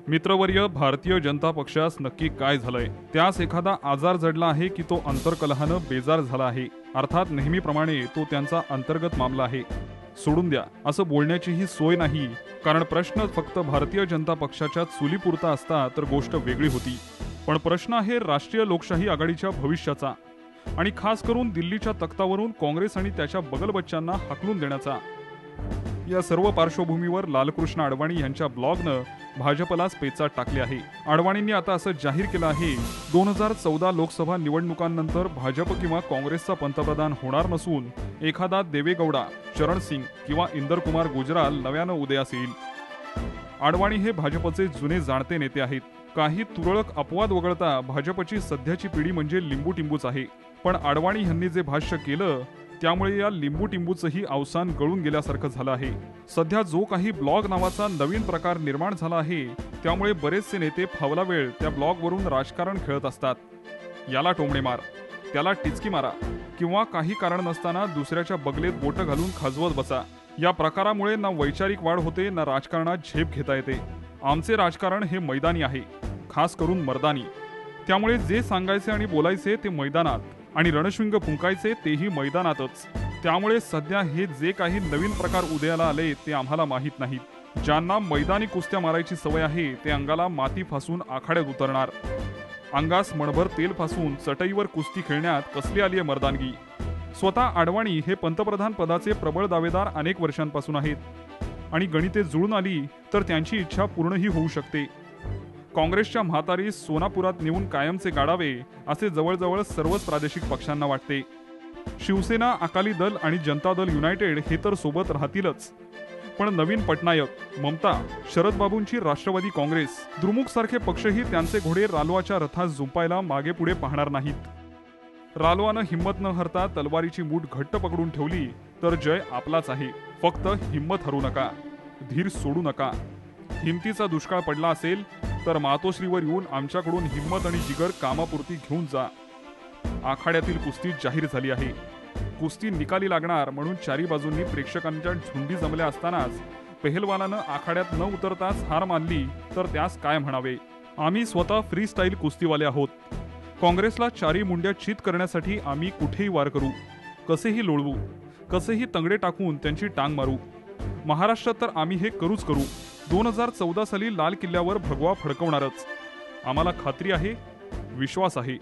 मित्रवर्य, भारतीय जनता पक्षास नक्की काय झालंय? त्यास एखादा आजार जडला आहे की तो अंतर्कलहानं बेजार झाला आहे? अर्थात नेहमीप्रमाणे तो त्यांचा अंतर्गत मामला आहे. सोडून द्या असं बोलण्याचीही सोय नाही, कारण प्रश्न फक्त भारतीय जनता पक्षाच्या चुलीपुरता असता तर गोष्ट वेगळी होती. पण प्रश्न आहे राष्ट्रीय लोकशाही आघाडीच्या भविष्याचा, आणि खास करून दिल्लीच्या तख्तावरून काँग्रेस आणि त्याच्या बगलबच्च्यांना हाकलून देण्याचा. या सर्व पार्श्वभूमीवर लालकृष्ण अडवाणी यांच्या ब्लॉगनं भाजपलाच पेचात टाकले आहे. अडवाणींनी आता असं जाहीर केलं आहे, 2014 लोकसभा निवडणुकांनंतर भाजप किंवा काँग्रेसचा पंतप्रधान होणार नसून एखादा देवेगौडा, चरण सिंग किंवा इंदर कुमार गुजराल नव्यानं उदयास येईल. अडवाणी हे भाजपचे जुने जाणते नेते आहेत. काही तुरळक अपवाद वगळता भाजपची सध्याची पिढी म्हणजे लिंबू-टिंबूच आहे. पण अडवाणी यांनी जे भाष्य केलं त्यामुळे या लिंबू-टिंबूचंही अवसान गळून गेल्यासारखं झालं आहे. सध्या जो काही ब्लॉग नावाचा नवीन प्रकार निर्माण झाला आहे त्यामुळे बरेचसे नेते फावला वेळ त्या ब्लॉगवरून राजकारण खेळत असतात. याला टोमणे मार, त्याला टिचकी मारा किंवा काही कारण नसताना दुसऱ्याच्या बगलेत बोटं घालून खाजवत बसा. या प्रकारामुळे ना वैचारिक वाढ होते ना राजकारणात झेप घेता येते. आमचे राजकारण हे मैदानी आहे, खास करून मर्दानी. त्यामुळे जे सांगायचे आणि बोलायचे ते मैदानात, आणि रणशिंग फुंकायचे तेही मैदानातच. त्यामुळे सध्या हे जे काही नवीन प्रकार उदयाला आले ते आम्हाला माहीत नाहीत. ज्यांना मैदानी कुस्त्या मारायची सवय आहे ते अंगाला माती फासून आखाड्यात उतरणार. अंगास मणभर तेल फासून चटईवर कुस्ती खेळण्यात कसली आलीय मर्दानगी? स्वतः अडवाणी हे पंतप्रधान पदाचे प्रबळ दावेदार अनेक वर्षांपासून आहेत, आणि गणिते जुळून आली तर त्यांची इच्छा पूर्णही होऊ शकते. काँग्रेसच्या म्हातारीस सोनापुरात नेऊन कायमचे गाडावे असे जवळजवळ सर्वच प्रादेशिक पक्षांना वाटते. शिवसेना, अकाली दल आणि जनता दल युनायटेड हे तर सोबत राहतीलच, पण नवीन पटनायक, ममता, शरद बाबूंची राष्ट्रवादी काँग्रेस, द्रुमुक सारखे पक्षही त्यांचे घोडे रालोआच्या रथात झुंपायला मागे पुढे पाहणार नाहीत. रालोआनं हिंमत न हरता तलवारीची मूठ घट्ट पकडून ठेवली तर जय आपलाच आहे. फक्त हिंमत हरू नका, धीर सोडू नका. हिमतीचा दुष्काळ पडला असेल तर मातोश्रीवर येऊन आमच्याकडून हिंमत आणि जिगर कामापुरती घेऊन जा. आखाड्यातील कुस्ती जाहीर झाली आहे. कुस्ती निकाली लागणार म्हणून चारी बाजूंनी प्रेक्षकांच्या झुंडी जमल्या असतानाच पेहलवानानं आखाड्यात न उतरताच हार मानली तर त्यास काय म्हणावे? आम्ही स्वतः फ्री स्टाईल कुस्तीवाले आहोत. काँग्रेसला चारी मुंड्या चित करण्यासाठी आम्ही कुठेही वार करू, कसेही लोळवू, कसेही तंगडे टाकून त्यांची टांग मारू. महाराष्ट्रात तर आम्ही हे करूच करू. 2014 साली लाल किल्ल्यावर भगवा फडकवणारच. आम्हाला खात्री आहे, विश्वास आहे.